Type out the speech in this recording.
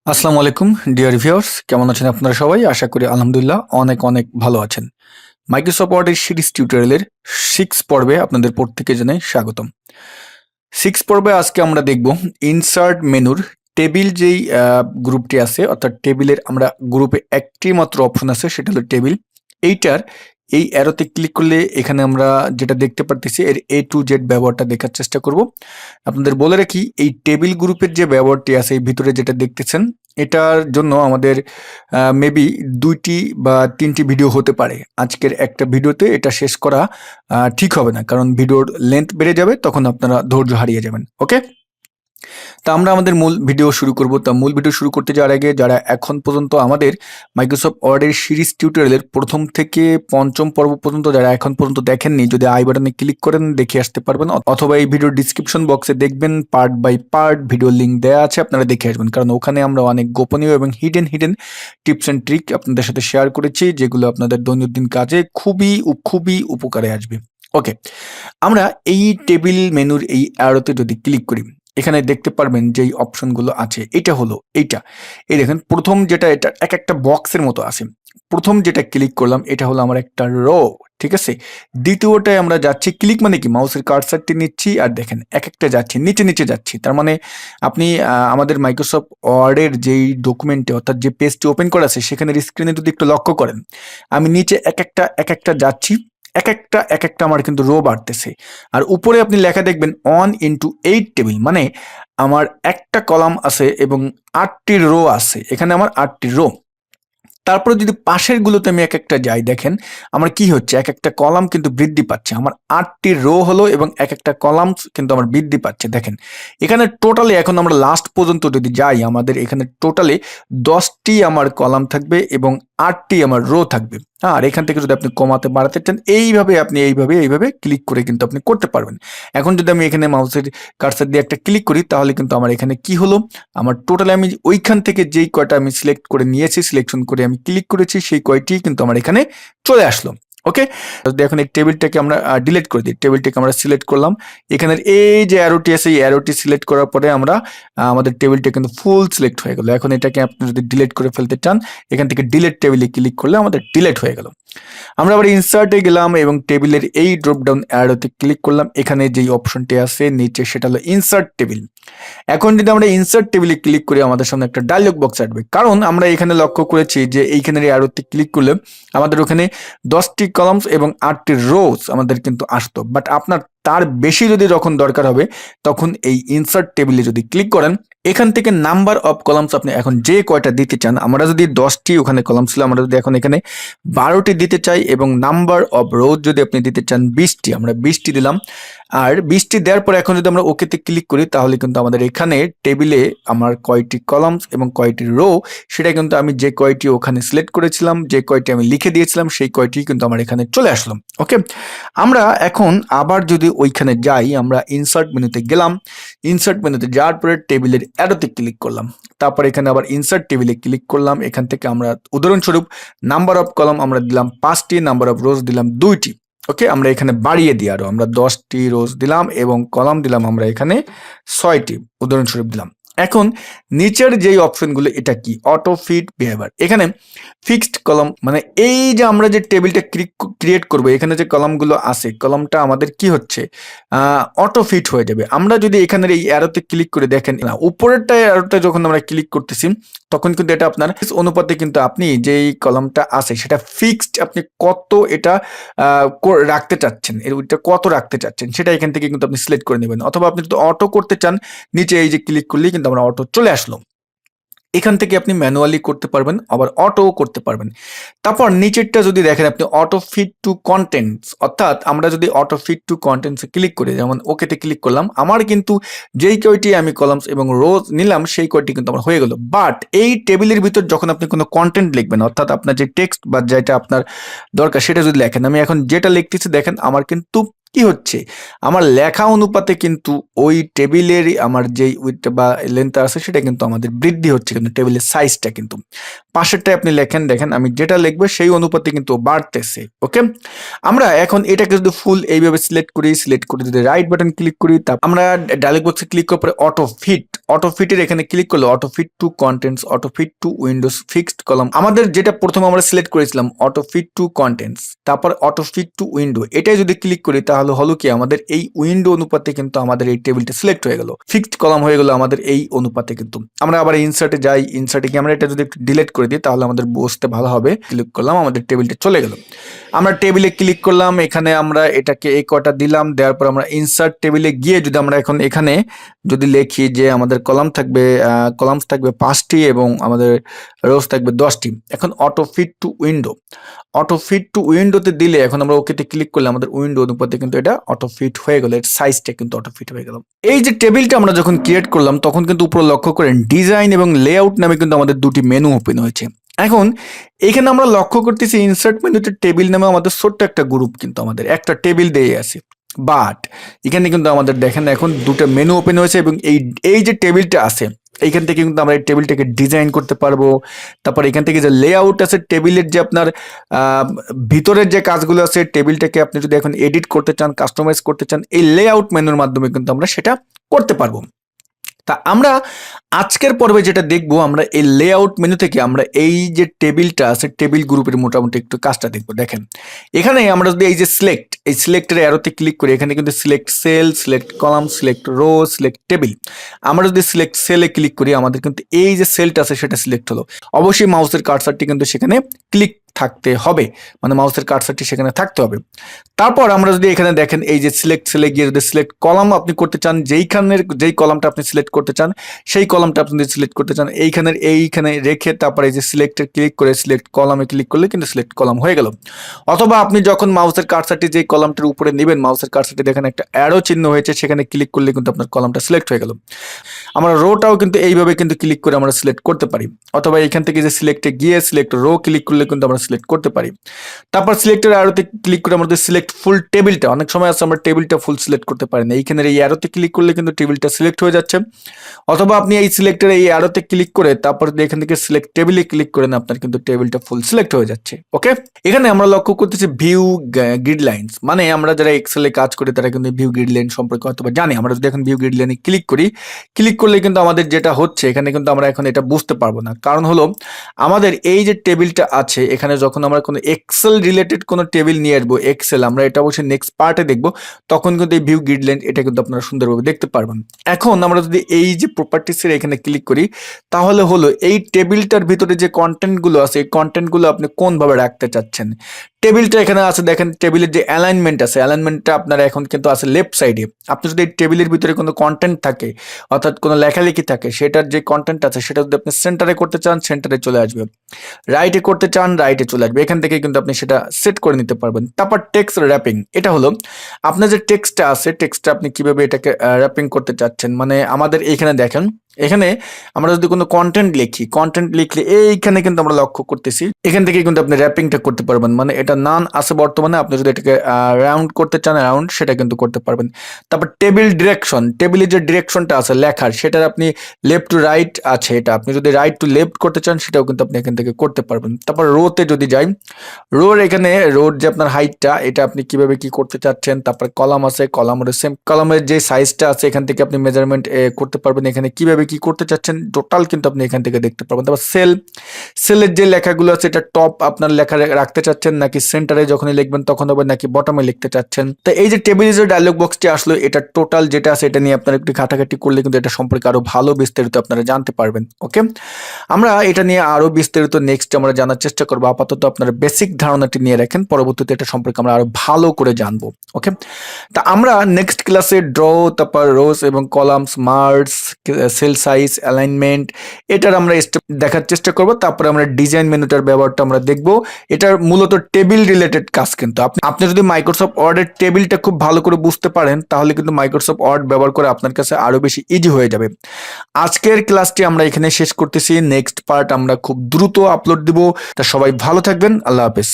আসসালামু আলাইকুম dear viewers, কেমন আছেন আপনারা সবাই? আশা করি আলহামদুলিল্লাহ অনেক অনেক ভালো আছেন। মাইক্রোসফট ওয়ার্ডের সিরিজ টিউটোরিয়ালের 6 পর্বে আপনাদের প্রত্যেককে জানাই স্বাগতম। 6 পর্বে আজকে আমরা দেখব ইনসার্ট মেনুর টেবিল যেই গ্রুপটি আছে, অর্থাৎ টেবিলের আমরা গ্রুপে একটি মাত্র অপশন আছে, সেটা হলো টেবিল। এইটার এই অ্যারোতে ক্লিক করলে এখানে আমরা যেটা দেখতে পারতেছি এর A to Z ব্যবহারটা দেখার চেষ্টা করব। আপনাদের বলে রাখি, এই টেবিল গ্রুপের যে ব্যবহারটি আছে এই ভিতরে যেটা দেখতেছেন, এটার জন্য আমাদের মেবি ২টি বা ৩টি ভিডিও হতে পারে। আজকের একটা ভিডিওতে এটা শেষ করা ঠিক হবে না, কারণ ভিডিওর লেন্থ বেড়ে যাবে, তখন আপনারা ধৈর্য হারিয়ে যাবেন। ওকে, তা আমরা আমাদের মূল ভিডিও শুরু করব। তা মূল ভিডিও শুরু করতে যাওয়ার আগে যারা এখন পর্যন্ত আমাদের মাইক্রোসফট ওয়ার্ডের সিরিজ টিউটোরিয়ালের প্রথম থেকে পঞ্চম পর্ব পর্যন্ত যারা এখন পর্যন্ত দেখেননি, যদি আই বাটনে ক্লিক করেন দেখে আসতে পারবেন, অথবা এই ভিডিওর ডিসক্রিপশন বক্সে দেখবেন part by part video link দেওয়া আছে, আপনারা দেখে আসবেন, কারণ ওখানে আমরা অনেক গোপনীয় এবং হিডেন টিপস অ্যান্ড ট্রিক আপনাদের সাথে শেয়ার করেছি, যেগুলো আপনাদের দৈনন্দিন কাজে খুবই উপকারে আসবে। ওকে, আমরা এই টেবিল মেনুর এই অ্যারোতে যদি ক্লিক করি, এখানে দেখতে পারবেন যেই অপশনগুলো আছে, এটা হলো এইটা। এই দেখেন প্রথম যেটা, এটা এক একটা বক্সের মতো আছে। প্রথম যেটা ক্লিক করলাম এটা হলো আমার একটা রো, ঠিক আছে। দ্বিতীয়টায় আমরা যাচ্ছি, ক্লিক মানে কি মাউসের কার্সারটি নিচ্ছি আর দেখেন এক একটা যাচ্ছি, নিচে যাচ্ছি। তার মানে আপনি আমাদের মাইক্রোসফট ওয়ার্ডের যেই ডকুমেন্টে, অর্থাৎ যে পেজটি ওপেন করা আছে সেখানের স্ক্রিনে যদি একটু লক্ষ্য করেন, আমি নিচে এক একটা যাচ্ছি, এক একটা আমার কিন্তু রো বাড়তেছে। আর উপরে আপনি লেখা দেখবেন 1 into 8 টেবিল, মানে আমার একটা কলাম আছে এবং 8টি রো আছে, এখানে আমার 8টি রো। তারপরে যদি পাশের গুলোতে আমি এক একটা যাই, দেখেন আমার কি হচ্ছে, এক একটা কলাম কিন্তু বৃদ্ধি পাচ্ছে। আমার 8টি রো হলো এবং এক একটা কলাম কিন্তু আমার বৃদ্ধি পাচ্ছে। দেখেন এখানে টোটালি এখন আমরা লাস্ট পর্যন্ত যদি যাই, আমাদের এখানে টোটালি 10টি আমার কলাম থাকবে এবং 8টি আমার রো থাকবে। আর এখান থেকে যদি আপনি কমাতে বাড়াতে চান, আপনি এইভাবে ক্লিক করে কিন্তু আপনি করতে পারবেন। এখন যদি আমি এখানে মাউসের কার্সার দিয়ে একটা ক্লিক করি, তাহলে কিন্তু আমার এখানে কি হলো, আমার টোটালি আমি ওইখান থেকে যেই কয়টা আমি সিলেক্ট করে নিয়েছি, সিলেকশন করে আমি ক্লিক করেছি, সেই কয়টি কিন্তু আমার এখানে চলে আসলো। ওকে, যদি এখন এই টেবিলটাকে আমরা ডিলিট করে দিই, টেবিলটাকে আমরা সিলেক্ট করলাম, এখানের এই যে অ্যারোটি আছে এই অ্যারোটি সিলেক্ট করার পরে আমরা আমাদের টেবিলটা কিন্তু ফুল সিলেক্ট হয়ে গেল। এখন এটাকে আপনি যদি ডিলিট করে ফেলতে চান, এখান থেকে ডিলিট টেবিলে ক্লিক করলে আমাদের ডিলিট হয়ে গেল। আমরা আবার ইনসার্টে গেলাম এবং টেবিলের এই ড্রপ ডাউন অ্যারোতে ক্লিক করলাম, এখানে যেই অপশনটি আছে নিচে সেটা হলো ইনসার্ট টেবিল। এখন যদি আমরা ইনসার্ট টেবিলে ক্লিক করি, আমাদের সামনে একটা ডায়লগ বক্স আসবে, কারণ আমরা এখানে লক্ষ্য করেছি যে এইখানের অ্যারোতে ক্লিক করলে আমাদের ওখানে 10টি কলামস এবং 8টি রোজ আমাদের কিন্তু আসতো। বাট আপনার তার বেশি যদি যখন দরকার হবে, তখন এই ইনসার্ট টেবিলে যদি ক্লিক করেন, এখান থেকে নাম্বার অফ কলামস আপনি এখন যে কয়টা দিতে চান, আমরা যদি 10টি ওখানে কলাম ছিল, আমরা যদি এখন এখানে 12টি দিতে চাই, এবং নাম্বার অফ রোজ যদি আপনি দিতে চান 20টি, আমরা 20টি দিলাম। আর 20টি দেওয়ার পরে এখন যদি আমরা ওকেতে ক্লিক করি, তাহলে কিন্তু আমাদের এখানে টেবিলে আমার কয়টি কলামস এবং কয়টি রো, সেটা কিন্তু আমি যে কয়টি ওখানে সিলেক্ট করেছিলাম, যে কয়টি আমি লিখে দিয়েছিলাম, সেই কয়টি কিন্তু আমার এখানে চলে আসলো। ওকে, আমরা এখন আবার যদি ওইখানে যাই, আমরা ইনসার্ট মেনুতে গেলাম, ইনসার্ট মেনুতে যাওয়ার পরে টেবিলের অ্যারোতে ক্লিক করলাম, তারপর এখানে আবার ইনসার্ট টেবিলে ক্লিক করলাম। এখান থেকে আমরা উদাহরণস্বরূপ নাম্বার অফ কলাম আমরা দিলাম 5টি, নাম্বার অফ রোজ দিলাম 2টি। ওকে, আমরা এখানে বাড়িয়ে দিই, আরো আমরা 10টি রোজ দিলাম এবং কলাম দিলাম আমরা এখানে 6টি, উদাহরণস্বরূপ দিলাম। এখন নিচের যেই অপশনগুলো, এটা কি অটো ফিট বিহেভিয়ার, এখানে ফিক্সড কলাম, মানে এই যে আমরা যে টেবিলটা ক্রিয়েট করব, এখানে যে কলামগুলো আছে, কলামটা আমাদের কি হচ্ছে, অটো ফিট হয়ে যাবে। আমরা যদি এখানের এই অ্যারোতে ক্লিক করে দেখেন না, উপরেরটা অ্যারোতে যখন আমরা ক্লিক করতেছি, তখন কিন্তু এটা আপনার অনুপাতে কিন্তু আপনি যেই কলামটা আছে সেটা ফিক্সড, আপনি কত এটা রাখতে চাচ্ছেন, ওইটা কত রাখতে চাচ্ছেন সেটা এখান থেকে কিন্তু আপনি সিলেক্ট করে নেবেন। অথবা আপনি যদি অটো করতে চান, নিচে এই যে ক্লিক করলেই কিন্তু আমরা অটো চলে আসলো। এখান থেকে আপনি ম্যানুয়ালি করতে পারবেন, আবার অটোও করতে পারবেন। তারপর নিচেরটা যদি দেখেন আপনি অটো ফিট টু কন্টেন্টস, অর্থাৎ আমরা যদি অটো ফিট টু কন্টেন্টসে ক্লিক করি, যেমন ওকেতে ক্লিক করলাম, আমার কিন্তু যেই কয়টি আমি কলামস এবং রোজ নিলাম সেই কয়টি কিন্তু আমার হয়ে গেল। বাট এই টেবিলের ভিতর যখন আপনি কোনো কন্টেন্ট লিখবেন, অর্থাৎ আপনার যে টেক্সট বা যেটা আপনার দরকার সেটা যদি লেখেন, আমি এখন যেটা লিখতেছি দেখেন আমার কিন্তু কি হচ্ছে, আমার লেখা অনুপাতে কিন্তু ওই টেবিলের আমার যেই উইডথ বা লেন্থ আছে সেটা কিন্তু আমাদের বৃদ্ধি হচ্ছে, কিন্তু টেবিলের সাইজটা কিন্তু পাশেরটায় আপনি লেখেন, দেখেন আমি যেটা লিখবো সেই অনুপাতে কিন্তু বাড়তেছে। ওকে, আমরা এখন এটাকে যদি ফুল এইভাবে সিলেক্ট করে যদি রাইট বাটন ক্লিক করি, তা আমরা ডায়লগ বক্সে ক্লিক করার পরে অটো ফিট, অটো ফিটের এখানে ক্লিক করলে auto fit to contents, auto fit to windows fixed column, আমাদের যেটা প্রথমে আমরা সিলেক্ট করেছিলাম অটো ফিট টু কন্টেন্টস, তারপর অটো ফিট টু উইন্ডো, এটাই যদি ক্লিক করি তাহলে হলো কি আমাদের এই উইন্ডো অনুপাতে কিন্তু আমাদের এই টেবিলটা সিলেক্ট হয়ে গেল, ফিক্সড কলাম হয়ে গেল আমাদের এই অনুপাতে। কিন্তু আমরা আবার ইনসার্টে যাই, ইনসার্টে গিয়ে আমরা এটা যদি একটু ডিলিট করে দিই তাহলে আমাদের বুঝতে ভালো হবে। ক্লিক করলাম, আমাদের টেবিলটা চলে গেল। আমরা টেবিলে ক্লিক করলাম, এখানে আমরা এটাকে এই কটা দিলাম, দেওয়ার পর আমরা ইনসার্ট টেবিলে গিয়ে যদি আমরা এখন এখানে যদি লিখি যে আমাদের কলামস থাকবে 5টি এবং আমাদের রোজ থাকবে 10টি। এখন auto fit to window, auto fit to উইন্ডোতে দিলে এখন আমরা ওকেতে ক্লিক করলে আমাদের উইন্ডো অনুপাতে কিন্তু এটা অটো ফিট হয়ে গেল, এর সাইজটা কিন্তু অটো ফিট হয়ে গেল। এই যে টেবিলটা আমরা যখন ক্রিয়েট করলাম তখন কিন্তু উপরে লক্ষ্য করেন ডিজাইন এবং লেআউট নামে কিন্তু আমাদের দুটি মেনু ওপেন হয়েছে। এখন এখানে আমরা লক্ষ্য করতেছি ইনসার্ট মেনুতে টেবিল নামে আমাদের ছোট্ট একটা গ্রুপ কিন্তু আমাদের একটা টেবিল দিয়ে আছে, বাট এখানে কিন্তু আমাদের দেখেন এখন দুটো মেনু ওপেন হয়েছে এবং এই যে টেবিলটা আছে এইখান থেকে কিন্তু আমরা এই টেবিলটাকে ডিজাইন করতে পারবো। তারপর এখান থেকে যে লেআউট আছে টেবিলের যে আপনার ভিতরের যে কাজগুলো আছে টেবিলটাকে আপনি যদি এখন এডিট করতে চান, কাস্টমাইজ করতে চান, এই লেআউট মেনুর মাধ্যমে কিন্তু আমরা সেটা করতে পারবো। তা আমরা আজকের পর্বে যেটা দেখবো, আমরা এই লেআউট মেনু থেকে আমরা এই যে টেবিলটা আছে টেবিল গ্রুপের মোটামুটি একটু কাজটা দেখবো। দেখেন এখানে আমরা যদি এই যে এই সিলেক্টের অ্যারোতে ক্লিক করি, এখানে কিন্তু select cell, select column, select row, select table. আমরা যদি সিলেক্ট সেলে ক্লিক করি আমাদের কিন্তু এই যে সেলটা আছে সেটা সিলেক্ট হলো। অবশ্যই মাউসের কার্সারটি কিন্তু সেখানে ক্লিক থাকতে হবে, মানে মাউসের কার্সারটি সেখানে থাকতে হবে। তারপর আমরা যদি এখানে দেখেন এই যে সিলেক্ট সেলে গিয়ে যদি সিলেক্ট কলাম আপনি করতে চান, যেই কলামটা আপনি সিলেক্ট করতে চান সেই কলামটা আপনি যদি সিলেক্ট করতে চান এইখানে রেখে তারপরে এই যে সিলেক্টে ক্লিক করে সিলেক্ট কলামে ক্লিক করলে কিন্তু সিলেক্ট কলাম হয়ে গেল। অথবা আপনি যখন মাউসের কার্সারটি যেই কলামটার উপরে নেবেন, মাউসের কার্সারটি দেখেন একটা অ্যারো চিহ্ন হয়েছে, সেখানে ক্লিক করলে কিন্তু আপনার কলামটা সিলেক্ট হয়ে গেল। আমরা রোটাও কিন্তু এইভাবে কিন্তু ক্লিক করে আমরা সিলেক্ট করতে পারি, অথবা এখান থেকে যে সিলেক্টে গিয়ে সিলেক্ট রো ক্লিক করলে কিন্তু আমরা সিলেক্ট করতে পারি। তারপর সিলেক্টের অ্যারোতে ক্লিক করে আমাদের সিলেক্ট ফুল টেবিলটা, অনেক সময় আছে আমরা টেবিলটা ফুল সিলেক্ট করতে পারি না, এইখানের এই অ্যারোতে ক্লিক করলে কিন্তু টেবিলটা সিলেক্ট হয়ে যাচ্ছে। অথবা আপনি এই সিলেক্টের এই অ্যারোতে ক্লিক করে তারপর এখান থেকে সিলেক্ট টেবিলে ক্লিক করেন, আপনার কিন্তু টেবিলটা ফুল সিলেক্ট হয়ে যাচ্ছে। ওকে, এখানে আমরা লক্ষ্য করতেছি ভিউ গ্রিড লাইনস, মানে আমরা যারা এক্সেলে কাজ করি তারা কিন্তু ভিউ গ্রিড লাইন সম্পর্কে হয়তো জানি। আমরা যদি এখন ভিউ গ্রিড লাইনে ক্লিক করি, ক্লিক করলে কিন্তু আমাদের যেটা হচ্ছে এখানে কিন্তু আমরা এখন এটা বুঝতে পারবো না, কারণ হলো আমাদের এই যে টেবিলটা আছে এখানে যখন আমরা কোনো এক্সেল রিলেটেড কোনো টেবিল নিয়ে আসবো, এক্সেল আমরা এটা অবশ্যই নেক্সট পার্টে দেখবো, তখন কিন্তু এই ভিউ গ্রিড লাইন এটা কিন্তু আপনারা সুন্দরভাবে দেখতে পারবেন। এখন আমরা যদি এই যে প্রপার্টিসের এখানে ক্লিক করি তাহলে হলো এই টেবিলটার ভিতরে যে কন্টেন্টগুলো আছে এই কন্টেন্টগুলো আপনি কোনভাবে রাখতে চাচ্ছেন। টেবিলটা এখানে আছে, দেখেন টেবিলের যে অ্যালাইনমেন্ট আছে, অ্যালাইনমেন্টটা আপনার এখন কিন্তু আছে লেফট সাইডে। আপনি যদি এই টেবিলের ভিতরে কোনো কন্টেন্ট থাকে অর্থাৎ কোনো লেখালেখি থাকে, সেটার যে কন্টেন্ট আছে সেটা যদি আপনি সেন্টারে করতে চান সেন্টারে চলে আসবে, রাইটে করতে চান রাইটে চলে আসবে, এখান থেকে কিন্তু আপনি সেটা সেট করে নিতে পারবেন। তারপর টেক্সট র্যাপিং, এটা হলো আপনার যে টেক্সটটা আছে টেক্সটটা আপনি কিভাবে এটাকে র্যাপিং করতে চাচ্ছেন। মানে আমাদের এখানে দেখেন, এখানে আমরা যদি কোনো কন্টেন্ট লিখলে এইখানে কিন্তু আমরা লক্ষ্য করতেছি এখান থেকে কিন্তু আপনি র্যাপিংটা করতে পারবেন। মানে এটা নান আছে বর্তমানে, আপনি যদি এটাকে রাউন্ড করতে চান রাউন্ড সেটা কিন্তু করতে পারবেন। তারপর টেবিল ডিরেকশন, টেবিলের যে ডিরেকশনটা আছে লেখার সেটার আপনি লেফট টু রাইট আছে, এটা আপনি যদি রাইট টু লেফট করতে চান সেটাও কিন্তু আপনি এখান থেকে করতে পারবেন। তারপর রোতে যদি যাই, এখানে রোর যে আপনার হাইটটা এটা আপনি কিভাবে কি করতে চাচ্ছেন। তারপর কলাম আছে, কলামের সেম কলামের যে সাইজটা আছে এখান থেকে আপনি মেজারমেন্ট করতে পারবেন, এখানে কিভাবে কি করতে চাচ্ছেন টোটাল কিন্তু আপনি এখান থেকে দেখতে পারবেন। তারপর সেলের যে লেখাগুলো আছে এটা টপ আপনার লেখা রাখতে চাচ্ছেন নাকি সেন্টারে যখনই লিখবেন তখন হবে নাকি বটমে লিখতে চাচ্ছেন। তো এই যে টেবিলের যে ডায়লগ বক্সটি আসলো এটা টোটাল যেটা আছে এটা নিয়ে আপনারা একটু ঘাটাঘাটি করলে কিন্তু এটা সম্পর্কে আরো ভালো বিস্তারিত আপনারা জানতে পারবেন। ওকে, আমরা এটা নিয়ে আরো বিস্তারিত নেক্সট আমরা জানার চেষ্টা করবো। আপাতত আপনারা বেসিক ধারণাটি নিয়ে রাখেন, পরবর্তীতে এটা সম্পর্কে আমরা আরো ভালো করে জানবো। ওকে, তা আমরা নেক্সট ক্লাসে ড্র, তারপর রোস এবং columns, merge, cell size, alignment এটার আমরা স্টেপ দেখার চেষ্টা করব। তারপরে আমরা ডিজাইন মেনুটার ব্যবহারটা আমরা দেখব। এটার মূলত টেবিল রিলেটেড কাজ, কিন্তু আপনি যদি মাইক্রোসফট ওয়ার্ডের টেবিলটা খুব ভালো করে বুঝতে পারেন তাহলে কিন্তু মাইক্রোসফট ওয়ার্ড ব্যবহার করে আপনার কাছে আরো বেশি ইজি হয়ে যাবে। আজকের ক্লাসটি আমরা এখানে শেষ করতেছি, নেক্সট পার্ট আমরা খুব দ্রুত আপলোড দিব। তা সবাই ভালো থাকবেন, আল্লাহ হাফেজ।